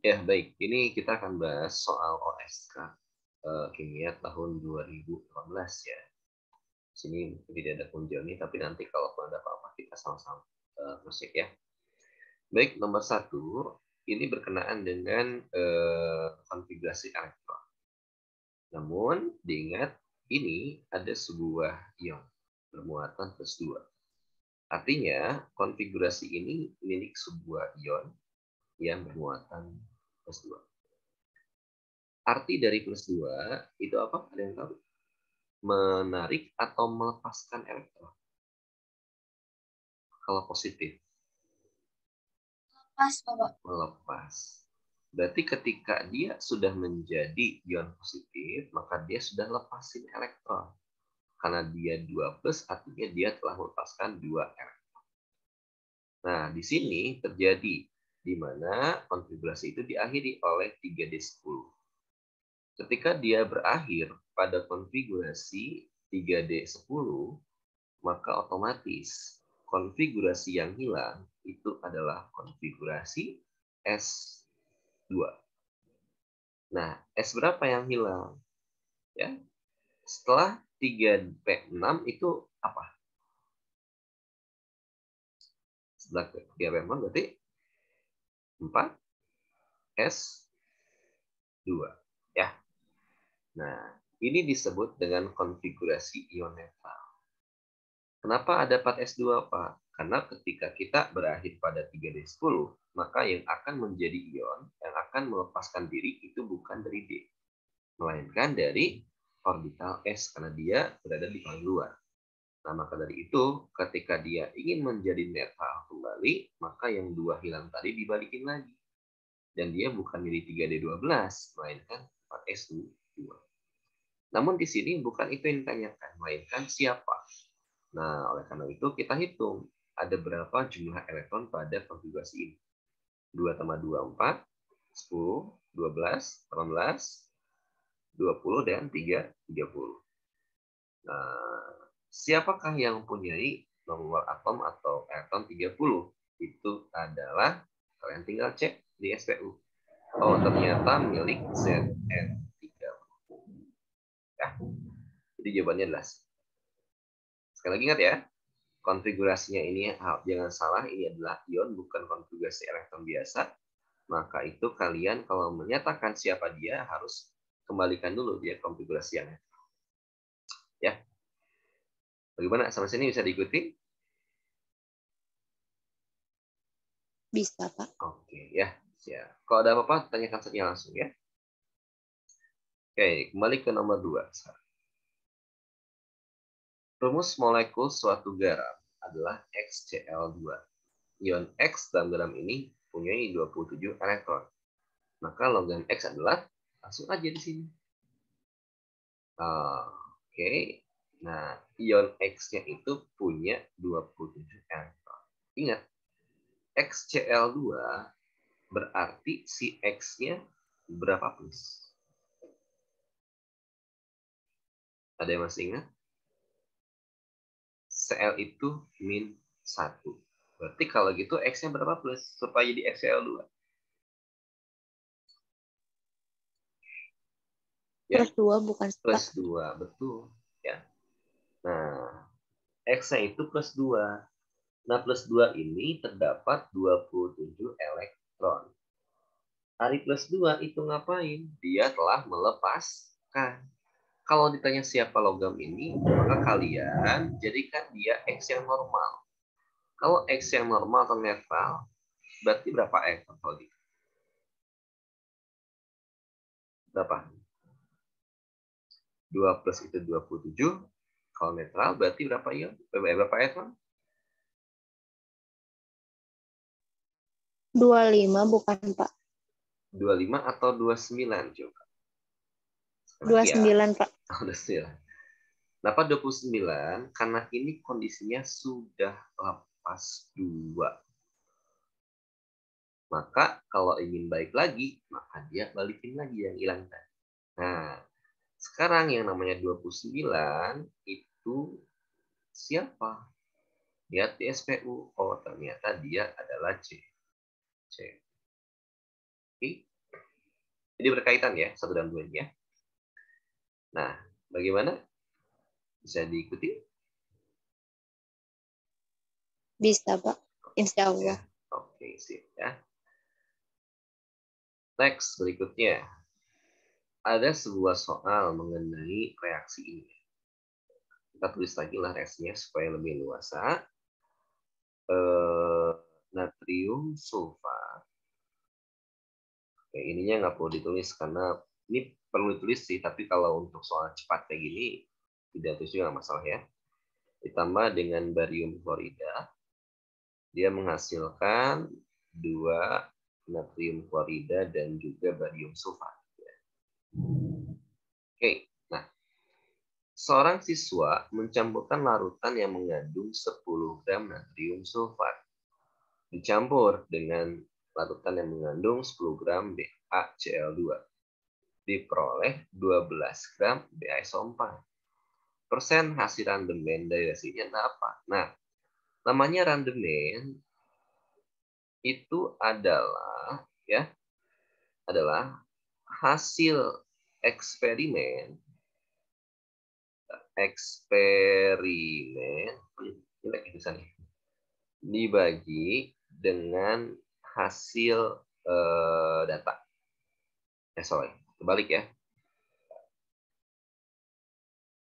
Ya, baik. Ini kita akan bahas soal OSK kimia tahun 2018 ya. Di sini tidak ada kunjungan ini, tapi nanti kalau ada apa-apa kita sama-sama musik ya. Baik, nomor 1 ini berkenaan dengan konfigurasi elektron. Namun diingat ini ada sebuah ion bermuatan +2. Artinya konfigurasi ini milik sebuah ion yang bermuatan +2. Arti dari +2 itu apa? Ada yang tahu? Menarik atau melepaskan elektron. Kalau positif, Pas, Bapak. melepas. Berarti ketika dia sudah menjadi ion positif, maka dia sudah lepasin elektron. Karena dia 2+, artinya dia telah melepaskan 2 elektron. Nah, di sini terjadi di mana konfigurasi itu diakhiri oleh 3D10. Ketika dia berakhir pada konfigurasi 3D10, maka otomatis konfigurasi yang hilang itu adalah konfigurasi S2. Nah, S berapa yang hilang? Ya. Setelah 3P6 itu apa? Setelah 3P6 berarti 4S2. Ya. Nah, ini disebut dengan konfigurasi ion netral. Kenapa ada 4S2, Pak? Karena ketika kita berakhir pada 3D10, maka yang akan menjadi ion, yang akan melepaskan diri itu bukan dari D, melainkan dari orbital S, karena dia berada di paling luar. Nah, maka dari itu, ketika dia ingin menjadi netral kembali, maka yang 2 hilang tadi dibalikin lagi. Dan dia bukan jadi 3D12, melainkan 4S2. Namun di sini bukan itu yang ditanyakan, melainkan siapa. Nah, oleh karena itu kita hitung ada berapa jumlah elektron pada konfigurasi ini. 2 tambah 2, 4, 10, 12, 18, 20, dan 3, 30. Nah, siapakah yang mempunyai nomor atom atau elektron 30? Itu adalah, kalian tinggal cek di SPU. Oh, ternyata milik ZN30. Ya, jadi jawabannya adalah. Sekali lagi ingat ya, konfigurasinya ini jangan salah, ini adalah ion, bukan konfigurasi elektron biasa. Maka itu kalian kalau menyatakan siapa dia harus kembalikan dulu dia konfigurasi yang netral. Ya. Bagaimana? Sampai sini bisa diikuti? Bisa, Pak. Oke, ya. Siap. Kalau ada apa-apa tanyakan saja langsung ya. Oke, kembali ke nomor 2. Rumus molekul suatu garam adalah XCl2. Ion X dalam garam ini punya 27 elektron. Maka logam X adalah, langsung aja di sini. Oke. Nah, ion X-nya itu punya 27 elektron. Ingat, XCl2 berarti si X-nya berapa plus? Ada yang masih ingat? Cl itu -1. Berarti kalau gitu X-nya berapa plus? Supaya jadi XCl2. Ya, +2 bukan, Pak. +2. Betul. Ya. Nah, X-nya itu +2. Nah, +2 ini terdapat 27 elektron. Hari +2 itu ngapain? Dia telah melepaskan. Kalau ditanya siapa logam ini, maka kalian jadikan dia X yang normal. Kalau X yang normal atau netral, berarti berapa elektron kalau gitu? Berapa? 2 plus itu 27. Kalau netral berarti berapa ion? Berapa elektron? 25 bukan, Pak. 25 atau 29 coba. Lagi ya. 29, Pak. 29. Kenapa 29? Karena ini kondisinya sudah lepas 2. Maka kalau ingin baik lagi, maka dia balikin lagi yang hilang tadi. Nah, sekarang yang namanya 29 itu siapa? Lihat di SPU. Oh, ternyata dia adalah C. C. Oke. Jadi berkaitan ya, satu dan dua ini ya. Nah, bagaimana? Bisa diikuti? Bisa, Pak. Insya Allah. Ya. Oke, sip ya. Next, berikutnya. Ada sebuah soal mengenai reaksi ini. Kita tulis lagi lah reaksinya supaya lebih luasa. Natrium sulfat. Oke, ininya nggak perlu ditulis karena ini perlu ditulis sih, tapi kalau untuk soal cepat kayak gini tidak tulis juga nggak masalah ya. Ditambah dengan barium klorida, dia menghasilkan 2 natrium klorida dan juga barium sulfat. Oke, nah seorang siswa mencampurkan larutan yang mengandung 10 gram natrium sulfat dicampur dengan larutan yang mengandung 10 gram BaCl2 diperoleh 12 gram BaSO4. Persen hasil randemen dari hasilnya apa? Nah, namanya randemen itu adalah hasil eksperimen dibagi dengan hasil data. Kebalik ya.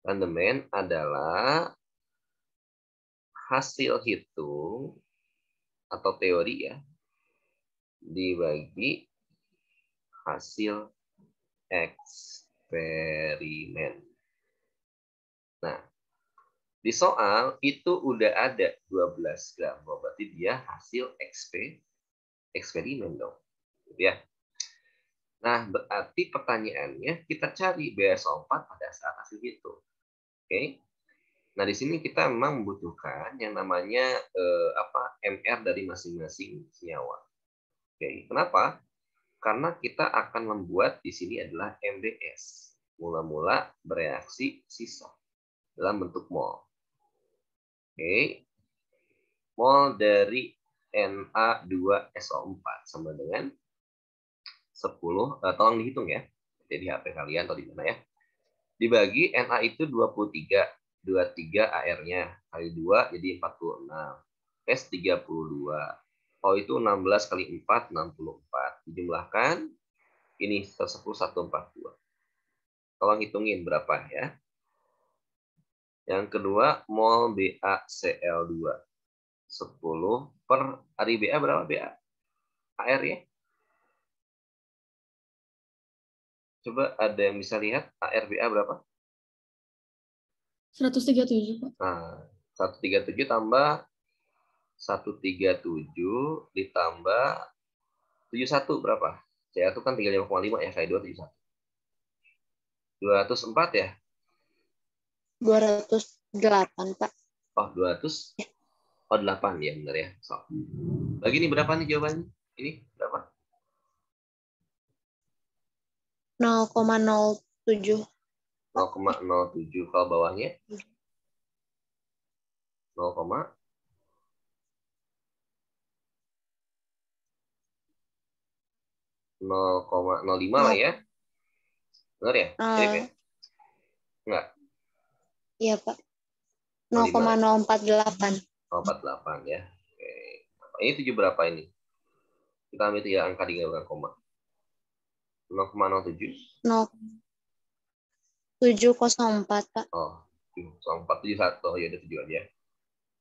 Randemen adalah hasil hitung atau teori ya dibagi hasil eksperimen. Nah, di soal itu udah ada 12 gram. Berarti dia hasil eksperimen dong. Gitu ya. Nah, berarti pertanyaannya kita cari BaSO4 pada saat hasil itu. Oke. Nah, di sini kita memang membutuhkan yang namanya MR dari masing-masing senyawa. Oke. Kenapa? Karena kita akan membuat di sini adalah MBS. Mula-mula bereaksi sisa dalam bentuk mol. Oke. Mol dari Na2SO4 sama dengan 10, tolong dihitung ya. Jadi HP kalian atau di mana ya. Dibagi Na itu 23 AR-nya kali 2 jadi 46. S 32. O itu 16 kali 4 64. Dijumlahkan ini 10 142. Tolong hitungin berapa ya. Yang kedua mol BaCl2 10 per hari BA berapa BA? AR ya. Coba ada yang bisa lihat ARBA berapa? 137, Pak. Nah, 137 tambah 137 ditambah 71 berapa? Saya itu kan 35,5 ya, saya 271. 204 ya? 208, Pak. Oh, 200. Oh, 8 ya, benar ya. So. Bagi ini berapa nih jawabannya? Ini berapa? 0,07. 0,07. Kalau bawahnya? 0,05 lah ya. Benar ya? Mirip ya? Enggak. Iya, Pak. 0,048. 0,48 ya. Oke. Ini 7 berapa ini? Kita ambil 3 angka di belakang koma. 0,07. 704, Pak. Oh, 471. Oh, ya udah 7 aja.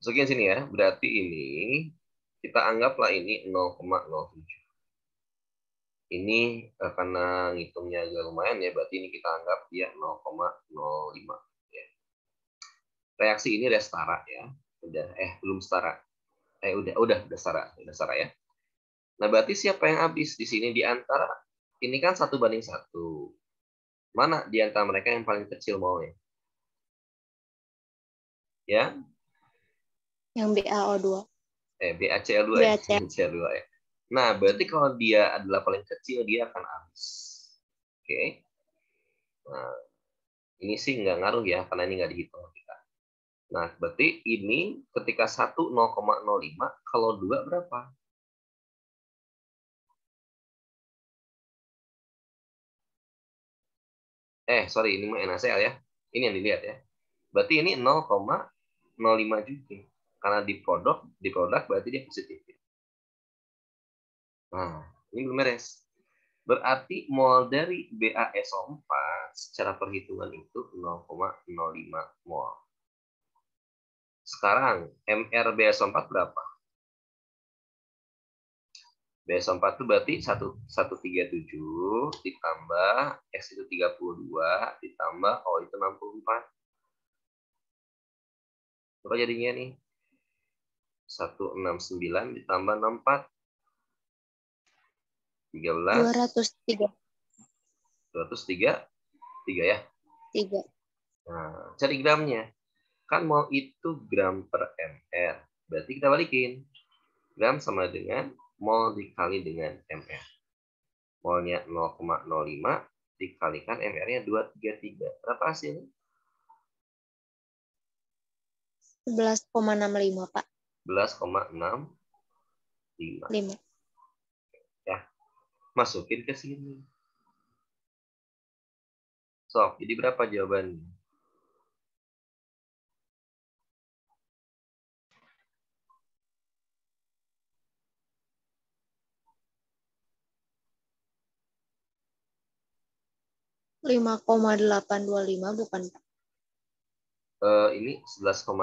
Masukin sini ya. Berarti ini kita anggaplah ini 0,07. Ini karena ngitungnya agak lumayan ya, berarti ini kita anggap dia 0,05 ya. Reaksi ini udah setara ya. Udah belum setara. Udah setara ya. Nah, berarti siapa yang habis di sini di antara ini kan 1:1. Mana di antara mereka yang paling kecil molnya? Ya? Yang BaO2. BaCl2 ya. BaCl2 ya. Nah, berarti kalau dia adalah paling kecil, dia akan habis. Oke. Nah, ini sih nggak ngaruh ya, karena ini nggak dihitung kita. Nah, berarti ini ketika 1 0,05, kalau 2 berapa? Sorry, ini mah NaCl ya. Ini yang dilihat ya. Berarti ini 0,05 juga. Karena di produk berarti dia positif. Nah, ini belum beres. Berarti mol dari BaSO4 secara perhitungan itu 0,05 mol. Sekarang MR BaSO4 berapa? BaSO4 itu berarti 137 ditambah X itu 32 ditambah O itu 64. Berapa jadinya nih? 169 ditambah 64. 13. 203. 203 ya. 3. Nah, cari gramnya. Kan mol itu gram per mr. Berarti kita balikin. Gram sama dengan mol dikali dengan mr. Molnya 0,05 dikalikan mr-nya 233. Berapa hasilnya? 11,65, Pak. 11,65. 5. Ya, masukin ke sini. Sok, jadi berapa jawabannya? 5,825 bukan, Pak? Ini 11,65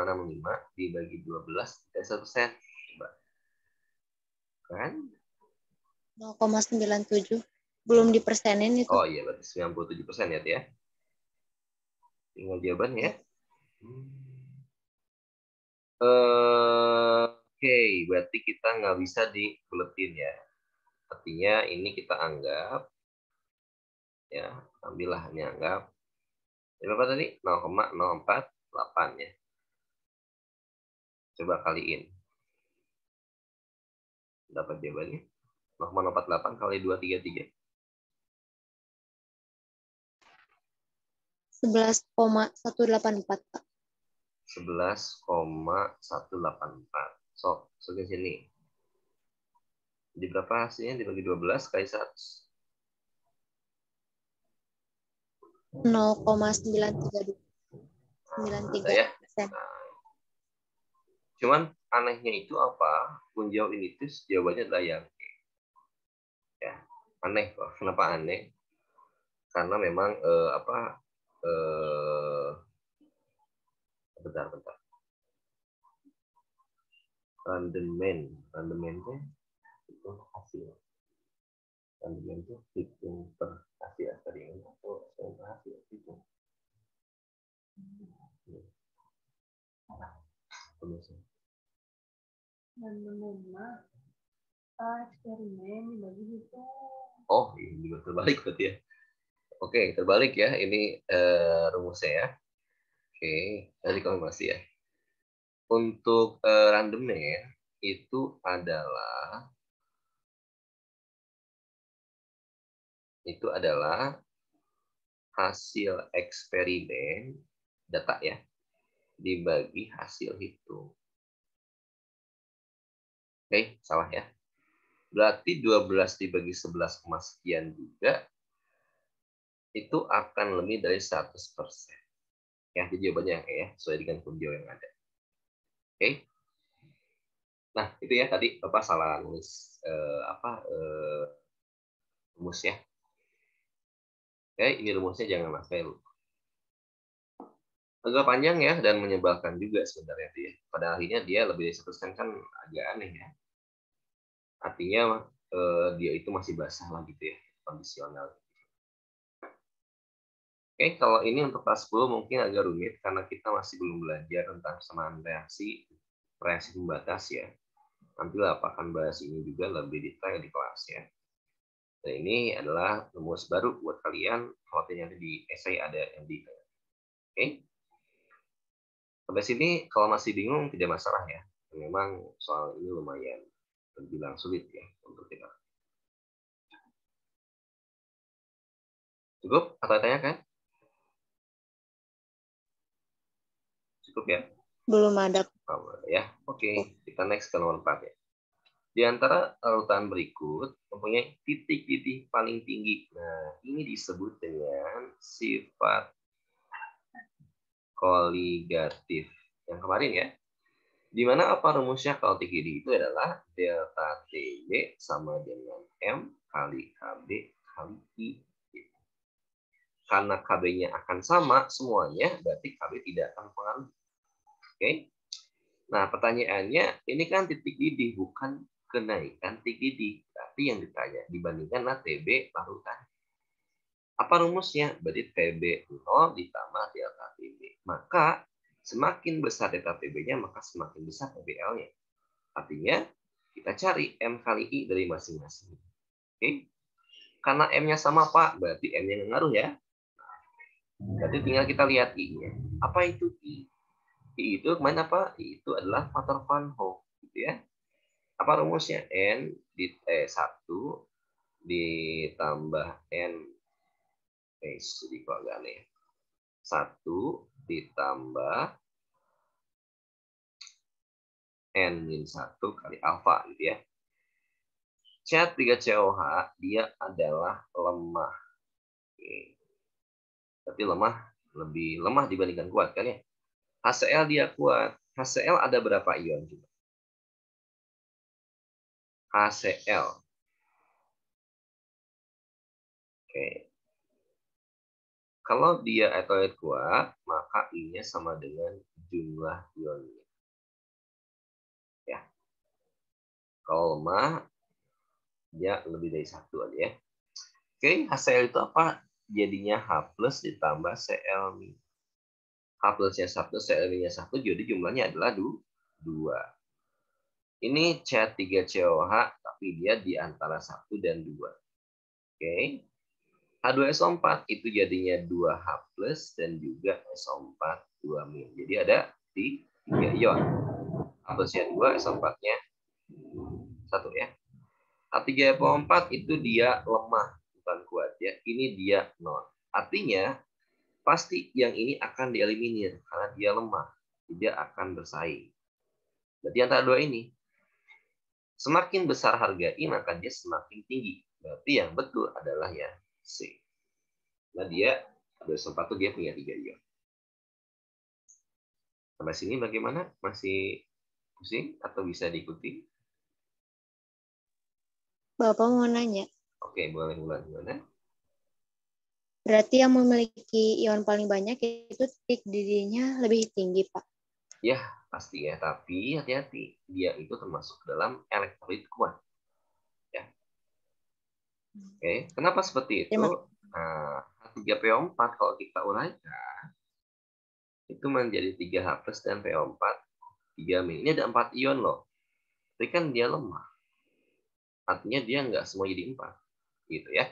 dibagi 12 1%. Coba. Kan? 0,97. Belum dipersenin itu. Oh iya, berarti 97% ya. Tinggal jawabannya ya. Oke, berarti kita nggak bisa dibuletin ya. Artinya ini kita anggap ya, ambillah ini anggap. Berapa tadi? 0,048 ya. Coba kaliin. Dapat jawabannya 0,048 kali 233. 11,184, Pak. 11,184. Sok, ke sini. Jadi berapa hasilnya dibagi 12 kali 100? 0,932. 93%. Ya. Nah, cuman anehnya itu apa? Punjau ini tuh jawabannya adalah yang ya aneh kok. Kenapa aneh? Karena memang bentar. Randemen itu itu hasil. Randemen itu hitung per hasil eksperimen atau hasil hitung. Randemen mah eksperimen dibagi hitung. Oh, ini juga terbalik berarti ya. Oke, terbalik ya. Ini rumusnya ya. Oke, tadi konfirmasi ya. Untuk randemen itu adalah hasil eksperimen data ya dibagi hasil hitung. Oke, salah ya. Berarti 12 dibagi 11, sekian juga itu akan lebih dari 100%. Ya, jadi jawabannya yang ya, sesuai dengan punjau yang ada. Oke. Nah, itu ya tadi Bapak salah nulis rumus ya. Oke, ini rumusnya jangan sampai lupa. Agak panjang ya dan menyebalkan juga sebenarnya dia. Pada akhirnya dia lebih dari 100% kan agak aneh ya. Artinya dia itu masih basah lah gitu ya, kondisional. Oke, kalau ini untuk kelas 10 mungkin agak rumit karena kita masih belum belajar tentang persamaan reaksi pembatas ya. Nanti Bapak akan bahas ini juga lebih detail di kelas ya. Dan ini adalah rumus baru buat kalian, khawatirnya nanti di essay ada yang di. Oke. Sampai sini kalau masih bingung tidak masalah ya. Memang soal ini lumayan terbilang sulit ya untuk kita. Cukup atau tanya kan? Cukup ya? Belum ada. Ya, oke. Kita next ke nomor 4 ya. Di antara urutan berikut mempunyai titik-titik paling tinggi. Nah, ini disebut dengan sifat koligatif. Yang kemarin ya. Di mana apa rumusnya kalau tinggi itu adalah delta TB sama dengan M kali KB kali I. Karena KB-nya akan sama semuanya, berarti KB tidak akan pengaruh. Oke. Nah, pertanyaannya, ini kan titik didih, bukan kenaikan titik didih. Tapi yang ditanya, dibandingkan TB larutan. Apa rumusnya? Berarti TB 0 ditambah delta TB. Maka, semakin besar delta TB-nya, maka semakin besar TBL-nya. Artinya, kita cari M kali I dari masing-masing. Oke. Karena M-nya sama, Pak, berarti M-nya ngaruh ya. Berarti tinggal kita lihat I-nya. Apa itu I? I itu kemana apa? I itu adalah faktor Van Hoff. Gitu ya. Apa rumusnya? N di 1 ditambah N. Jadi kok agak aneh. 1 ditambah N-1 kali alfa. Gitu ya. CH3COH dia adalah lemah. Oke. Tapi lebih lemah dibandingkan kuat kan ya. HCl dia kuat. HCl ada berapa ion juga? HCl. Oke. Kalau dia elektrolit kuat, maka I-nya sama dengan jumlah ionnya. Ya. Kalau lemah, dia lebih dari 1 aja ya. Oke, HCl itu apa? Jadinya H plus ditambah Cl-. H plusnya 1, Cl-nya 1, jadi jumlahnya adalah 2. Ini CH3COH, tapi dia di antara 1 dan 2. Oke. H2SO4 itu jadinya 2H plus dan juga SO4 2-. Jadi ada 3 ion. H plusnya 2, SO4-nya 1 ya. H3PO4 itu dia lemah, bukan kuat ya. Ini dia non. Artinya pasti yang ini akan dieliminir karena dia lemah. Tidak akan bersaing. Berarti antara dua ini, semakin besar harga I, maka dia semakin tinggi. Berarti yang betul adalah ya C. Nah dia H2SO4 dia punya 3 ion. Sampai sini bagaimana? Masih pusing atau bisa diikuti? Bapak mau nanya. Oke, boleh mulai gimana? Berarti yang memiliki ion paling banyak itu titik didihnya lebih tinggi, Pak. Ya, pasti ya. Tapi hati-hati. Dia itu termasuk dalam elektrolit kuat. Ya. Oke, kenapa seperti itu? Nah, H3PO4 kalau kita uraikan, itu menjadi 3H plus dan PO4, 3-. Ini ada 4 ion loh. Tapi kan dia lemah. Artinya dia nggak semua jadi 4. Gitu ya.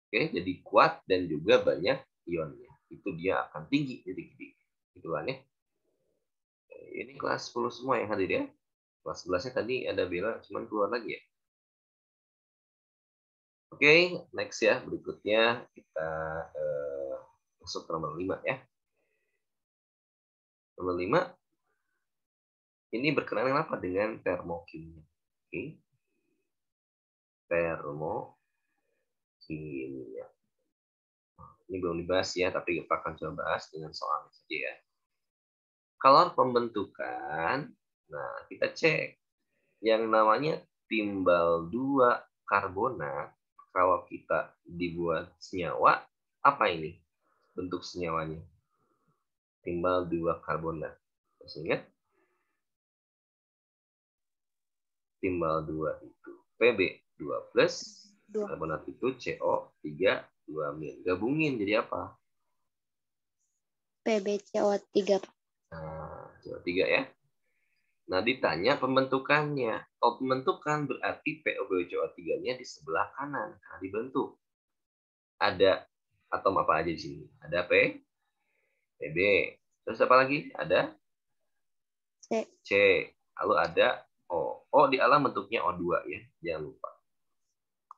Oke, jadi kuat dan juga banyak ionnya. Itu dia akan tinggi titik-titik. Gitu kan ya. Ini kelas 10 semua yang hadir ya. Kelas 11-nya tadi ada Bella, cuman keluar lagi ya. Oke, next ya. Berikutnya kita masuk ke nomor 5 ya. Nomor 5, ini berkenaan dengan apa? Dengan termokimia. Oke. Termokimia. Ini belum dibahas ya, tapi kita akan coba bahas dengan soal saja ya. Kalau pembentukan, nah kita cek. Yang namanya timbal 2 karbonat, kalau kita dibuat senyawa, apa ini bentuk senyawanya? Timbal 2 karbonat. Masih ingat? Timbal 2 itu Pb 2 plus, karbonat itu CO3 2-. Gabungin jadi apa? PbCO3. Nah, CO3 ya. Nah, ditanya pembentukannya. Oh, pembentukan berarti PbCO3-nya di sebelah kanan karena dibentuk. Ada atom apa aja di sini? Ada Pb. Terus apa lagi? Ada C. Lalu ada O. O di alam bentuknya O2 ya. Jangan lupa.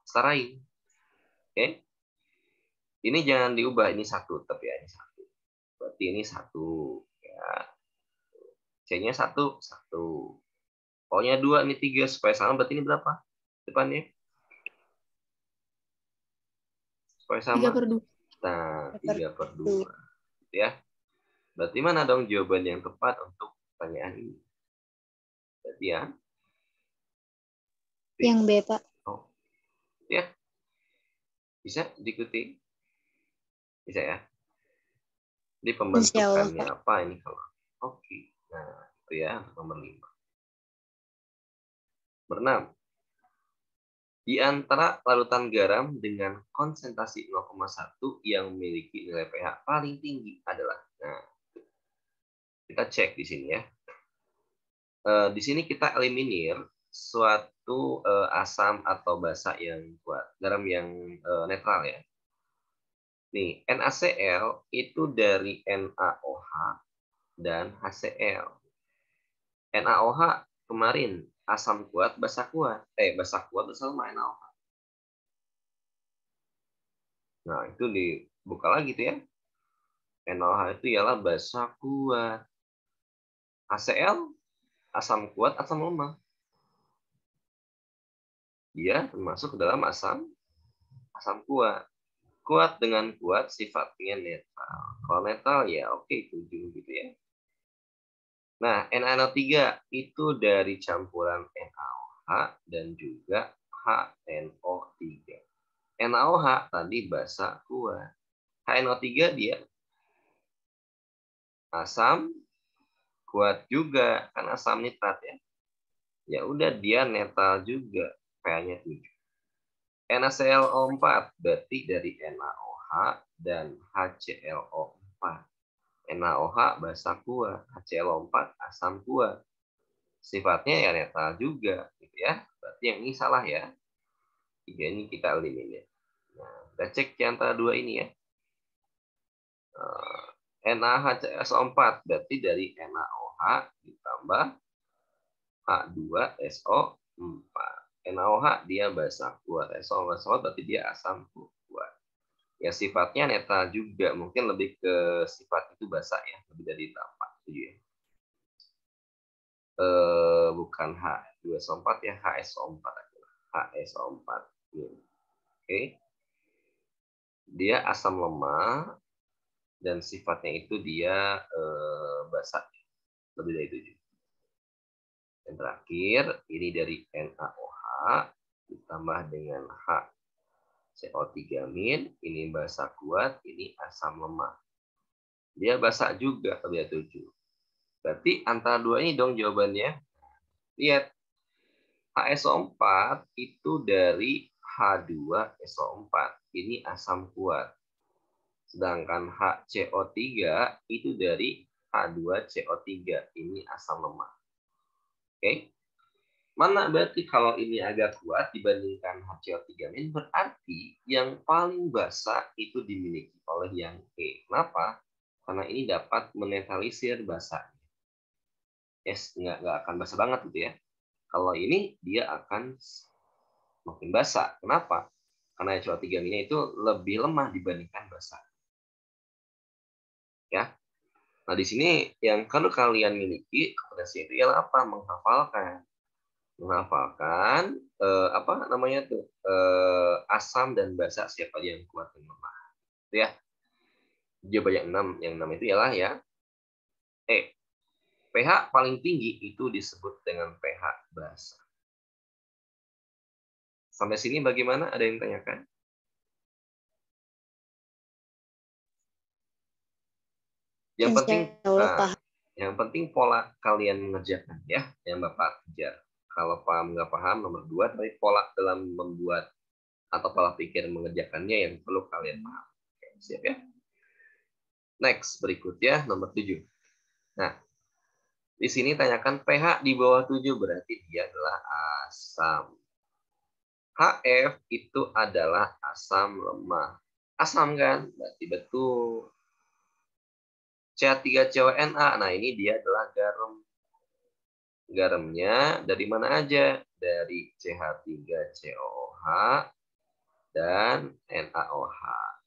Setarain. Oke. Ini jangan diubah. Ini 1. Tapi ya ini 1. Berarti ini 1. Ya. C-nya 1. 1. Pokoknya 2, ini 3. Supaya sama berarti ini berapa? Depannya? Supaya sama? 3/2. Nah, 3/2. Ya. Berarti mana dong jawaban yang tepat untuk pertanyaan ini? Berarti ya? Yang B, Pak. Oh, ya. Bisa diikuti? Bisa ya? Jadi Insya Allah, pembentukannya Pak. apa ini kalau? Oke. Nah, itu ya nomor 5. Berenam. Di antara larutan garam dengan konsentrasi 0,1 yang memiliki nilai pH paling tinggi adalah. Nah, kita cek di sini ya. Di sini kita eliminir suatu asam atau basa yang kuat, garam yang netral ya. Nih, NaCl itu dari NaOH dan HCl. NaOH kemarin asam kuat, basa kuat. Basa kuat bersama NaOH. Nah, itu dibuka lagi tuh ya. NaOH itu ialah basa kuat. HCl asam kuat, asam lemah. Dia termasuk ke dalam asam kuat. Kuat dengan kuat sifatnya netral. Kalau netral ya oke 7 gitu ya. Nah, NaNO3 itu dari campuran NaOH dan juga HNO3. NaOH tadi basa kuat. HNO3 dia asam kuat juga, kan asam nitrat ya. Ya udah dia netral juga, pH-nya 7. NaClO4 berarti dari NaOH dan HClO4. NaOH basa kuat, HClO4 asam kuat. Sifatnya ya netral juga, gitu ya. Berarti yang ini salah ya. 3 ini kita eliminir. Nah, kita cek di antara 2 ini ya. NaHClO4 berarti dari NaOH ditambah H2SO4. NaOH dia basa kuat, SO basa kuat berarti dia asam kuat. Ya sifatnya netral juga, mungkin lebih ke sifat itu basa ya, lebih dari 8 ya. Bukan H2SO4 ya, HSO4 aja. HSO4. Oke. Dia asam lemah dan sifatnya itu dia basa, lebih dari 7. Yang terakhir, ini dari NaOH ditambah dengan HCO3-, ini basa kuat, ini asam lemah. Dia basa juga, lebih dari 7. Berarti antara 2 ini dong jawabannya. Lihat, HSO4 itu dari H2SO4. Ini asam kuat. Sedangkan HCO3 itu dari H2CO3. Ini asam lemah. Oke. Mana berarti kalau ini agak kuat dibandingkan HCO3-, berarti yang paling basa itu dimiliki oleh yang E. Kenapa? Karena ini dapat menetralisir basanya. Yes, nggak akan basa banget gitu ya. Kalau ini dia akan makin basa. Kenapa? Karena HCO3-nya itu lebih lemah dibandingkan basa. Ya. Nah, di sini yang kalau kalian miliki kompetensi itu ialah apa? Menghafalkan apa namanya tuh? Asam dan basa siapa yang kuat dan lemah. Itu ya. Jawaban yang 6, yang 6 itu ialah ya pH paling tinggi itu disebut dengan pH basa. Sampai sini bagaimana? Ada yang tanyakan? Yang penting, yang penting pola kalian mengerjakan ya, yang Bapak kejar. Kalau paham nggak paham, nomor 2, tapi pola dalam membuat atau pola pikir mengerjakannya yang perlu kalian paham. Oke, siap ya? Next, berikutnya nomor 7. Nah, di sini tanyakan pH di bawah 7 berarti dia adalah asam. HF itu adalah asam lemah. Asam kan? Berarti betul. CH3CONA, nah ini dia adalah garam. Garamnya dari mana aja? Dari CH3COOH dan NaOH.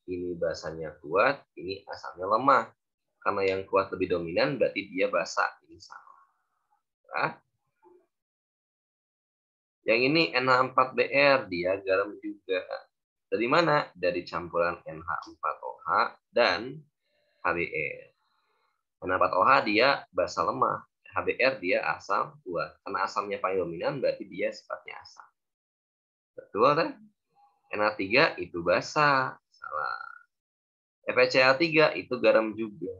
Ini basanya kuat, ini asamnya lemah. Karena yang kuat lebih dominan berarti dia basa. Ini salah. Nah, Yang ini NH4Br, dia garam juga. Dari mana? Dari campuran NH4OH dan HBr. NH4OH dia basa lemah, HBr dia asam kuat. Karena asamnya paling dominan berarti dia sifatnya asam. Betul kan? NH3 itu basa, salah. FeCl3 itu garam juga.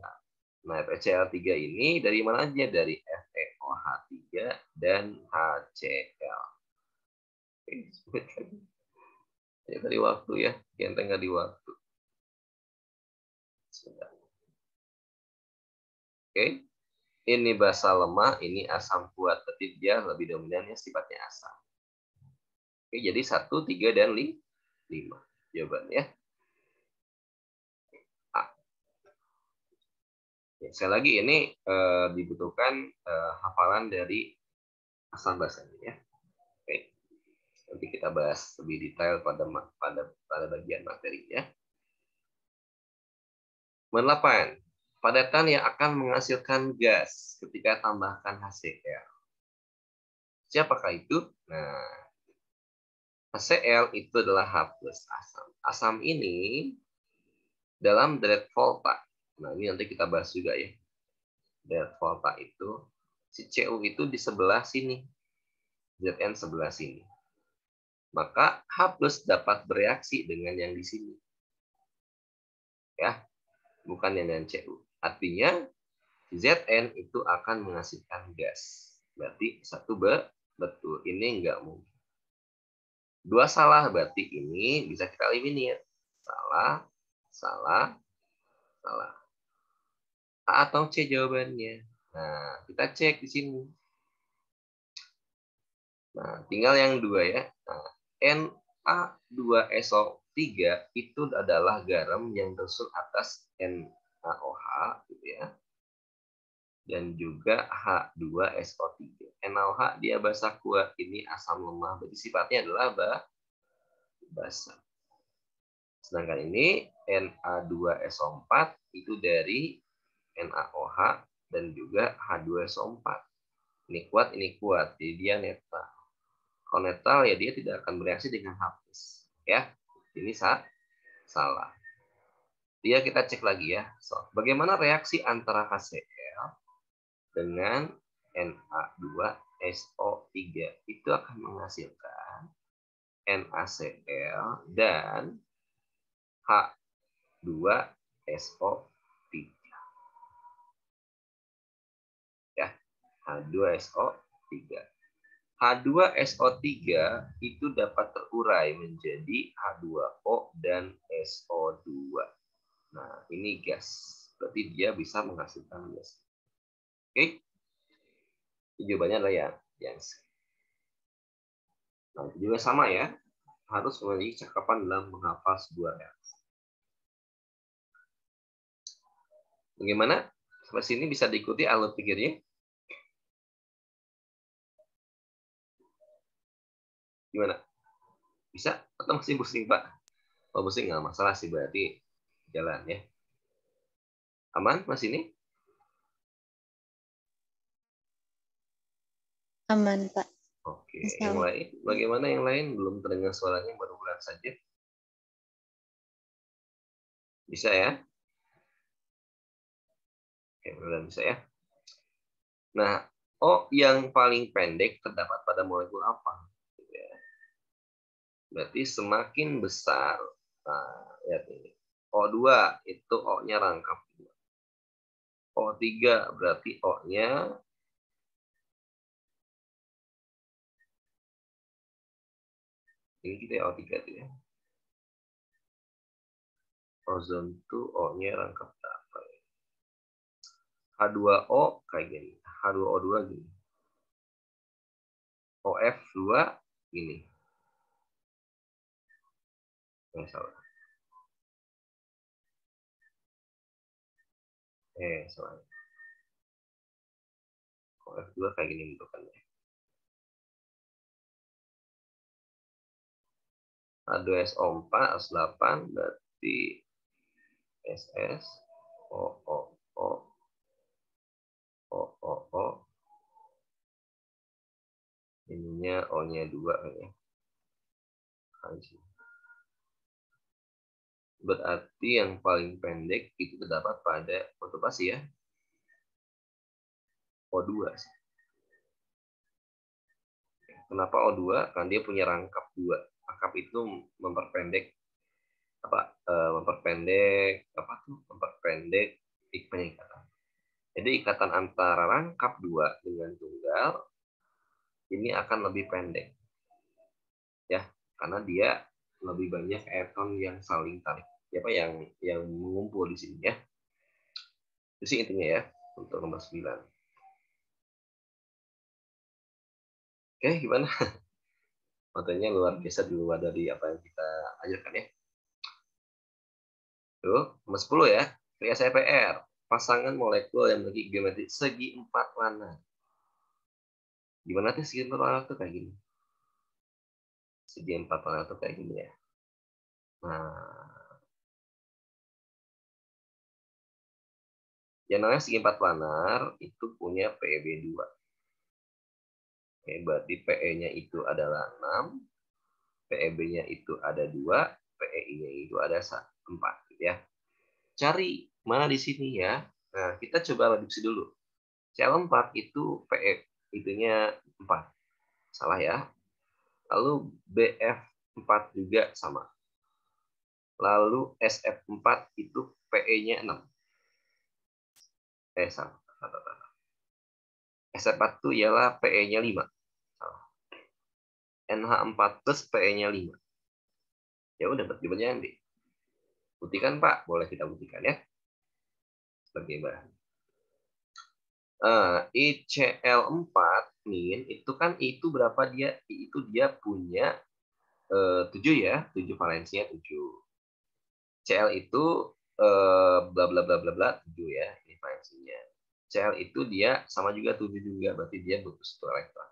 Nah, FeCl3 ini dari mana aja? Dari FeOH3 dan HCl. Ya, dari waktu ya, yang tengah di waktu. Sebentar. Oke, ini basa lemah, ini asam kuat, berarti dia lebih dominannya sifatnya asam. Oke, jadi 1, 3, dan 5 jawabannya. A. Ya, sekali lagi ini dibutuhkan hafalan dari asam basanya ya. Oke. Nanti kita bahas lebih detail pada bagian materinya. 8. Padatan yang akan menghasilkan gas ketika tambahkan HCl. Siapakah itu? Nah, HCl itu adalah H+ asam. Asam ini dalam Direct volta. Nah, ini nanti kita bahas juga ya. Direct volta itu si Cu itu di sebelah sini. Zn sebelah sini. Maka H+ dapat bereaksi dengan yang di sini. Ya, bukan yang dengan Cu. Artinya Zn itu akan menghasilkan gas. Berarti 1 betul. Ini enggak mungkin. 2 salah, berarti ini bisa kita eliminir. Salah, salah, salah. A atau C jawabannya. Nah, kita cek di sini. Nah, tinggal yang 2 ya. Nah, Na2SO3 itu adalah garam yang tersusun atas NaOH gitu ya. Dan juga H2SO3. NaOH dia basa kuat, ini asam lemah, berarti sifatnya adalah basa. Sedangkan ini Na2SO4 itu dari NaOH dan juga H2SO4. Ini kuat, jadi dia netral. Kalau netral ya dia tidak akan bereaksi dengan H+. Ya, ini salah. Dia kita cek lagi ya. So, bagaimana reaksi antara HCl dengan Na2SO3? Itu akan menghasilkan NaCl dan H2SO3. Ya, H2SO3. H2SO3 itu dapat terurai menjadi H2O dan SO2. Nah, ini gas. Berarti dia bisa menghasilkan gas. Oke? Jawabannya adalah yang C. Nah, juga sama ya. Harus memiliki cakapan dalam menghafal sebuah reaksi. Bagaimana? Sampai sini bisa diikuti alur pikirnya? Gimana? Bisa? Atau masih pusing, Pak? Kalau pusing nggak masalah sih, berarti jalan ya. Aman Mas ini? Aman, Pak. Oke, yang lain? Bagaimana yang lain? Belum terdengar suaranya, baru bulan saja. Bisa ya? Oke, mudah bisa ya. Nah, O yang paling pendek terdapat pada molekul apa? Berarti semakin besar. Nah, lihat ini. O2 itu O-nya rangkap. O3 berarti O-nya ini kita O3 itu ya. Ozon itu O-nya rangkap berapa? H2O kayak gini. H2O2 gini. OF2 gini. Yang salah. Salah. OF2 kayak gini bentukannya. H2SO4 S8 berarti SS O O O O O O Ininya O-nya 2 kayaknya. Berarti yang paling pendek itu terdapat pada fotopasi ya. O2 sih. Kenapa O2? Karena dia punya rangkap 2. Rangkap itu memperpendek memperpendek ikatan. Jadi ikatan antara rangkap 2 dengan tunggal ini akan lebih pendek. Ya, karena dia lebih banyak elektron yang saling tarik. Yang mengumpul di sini ya. Itu sih intinya ya untuk nomor 9. Oke, gimana? Materinya luar biasa di luar dari apa yang kita ajarkan ya. Tuh, nomor 10 ya. Kria CPR. Pasangan molekul yang memiliki geometri segi 4 planar. Gimana tuh segi 4 planar tuh kayak gini? Segi 4 planar tuh kayak gini ya. Nah, yang namanya segi 4 planar itu punya PEB 2. Oke, berarti PE-nya itu adalah 6, PEB-nya itu ada 2, PEI-nya itu ada 4 gitu ya. Cari mana di sini ya. Nah, kita coba reduksi dulu. CL4 itu PE itunya 4. Salah ya. Lalu BF4 juga sama. Lalu SF4 itu PE-nya 6. Sama. SF4 itu ialah PE-nya 5. Salah. NH4 plus PE-nya 5. Ya udah, jawabannya nanti. Buktikan Pak, boleh kita buktikan ya. Sebagai bahan. ICL4 min itu kan itu berapa dia? Itu dia punya 7 ya, 7 valensinya 7. CL itu bla bla bla bla bla 7 ya, ini valensinya. CL itu dia sama juga 7 juga, berarti dia butuh 1 elektron.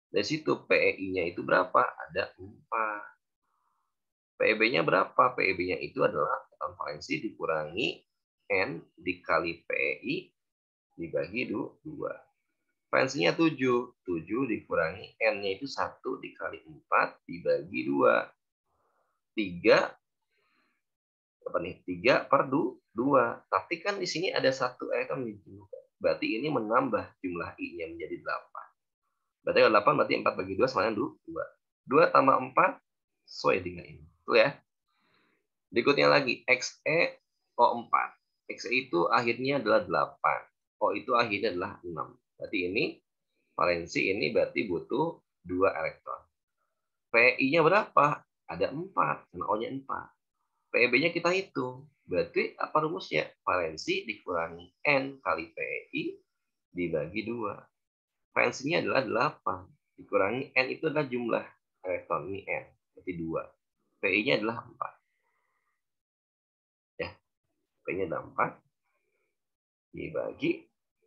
Dari situ PEI-nya itu berapa? Ada 4. PEB-nya berapa? PEB-nya itu adalah elektron valensi dikurangi N dikali PEI dibagi 2. Valensinya 7. 7 dikurangi N-nya itu 1 dikali 4 dibagi 2. 3 apa nih? 3 per 2. Tapi kan di sini ada 1 elektron dijumlahkan. Berarti ini menambah jumlah I-nya menjadi 8. Berarti 8 berarti 4 bagi 2 sama dengan 2. 2 tambah 4 sesuai dengan ini. Tuh ya. Berikutnya lagi XeO4. Xe itu akhirnya adalah 8. O itu akhirnya adalah 6. Berarti ini valensi ini berarti butuh 2 elektron. PI-nya berapa? Ada 4, karena O-nya 4. PEB-nya kita hitung. Berarti apa rumusnya? Valensi dikurangi N kali PEI dibagi 2. Valensinya adalah 8. Dikurangi N itu adalah jumlah elektron. Ini N. Berarti 2. PI-nya adalah 4. Ya. PI-nya adalah 4. Dibagi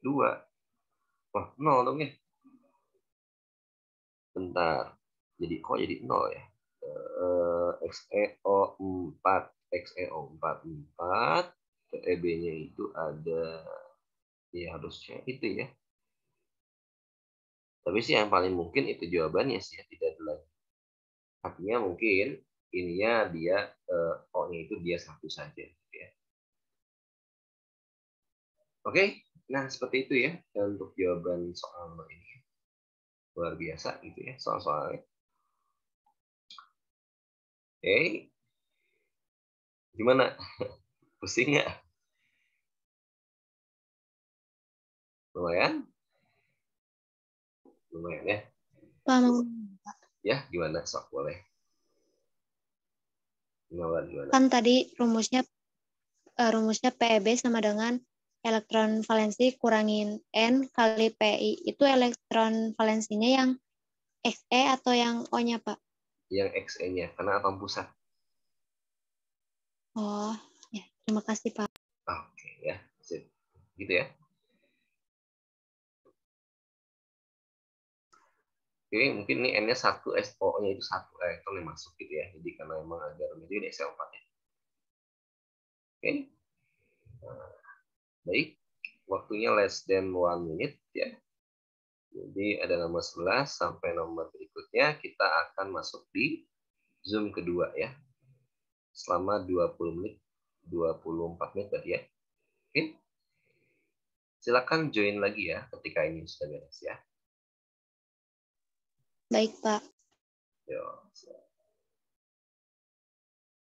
2. Wah, 0 dong ya. Bentar. Jadi kok jadi 0 ya? XeO4 XeO4 4 PEB-nya itu ada ya harusnya itu ya. Tapi sih yang paling mungkin itu jawabannya sih ya, tidak ada lagi. Artinya mungkin ininya dia O-nya itu dia 1 saja gitu ya. Oke, nah seperti itu ya untuk jawaban soal ini. Luar biasa gitu ya soal-soalnya. Oke. Gimana? Pusing nggak? Lumayan? Lumayan ya. Paham. Ya, gimana? Sok boleh. Gimana? Kan tadi rumusnya PEB sama dengan elektron valensi kurangin N kali PI. Itu elektron valensinya yang Xe atau yang O-nya, Pak? Yang Xe-nya, karena atom pusat. Oh, ya. Terima kasih, Pak. Oke, ya. Sip. Gitu ya. Oke, mungkin ini N-nya 1, SO-nya itu 1 elektron yang masuk gitu ya. Jadi karena memang agak rumit ini SO4 ya. Oke. Nah, baik. Waktunya less than 1 minute ya. Jadi ada nomor 11 sampai nomor berikutnya kita akan masuk di Zoom kedua ya. Selama 20 menit, 24 menit tadi ya. Oke. Silakan join lagi ya ketika ini sudah beres ya. Baik, Pak. Yo.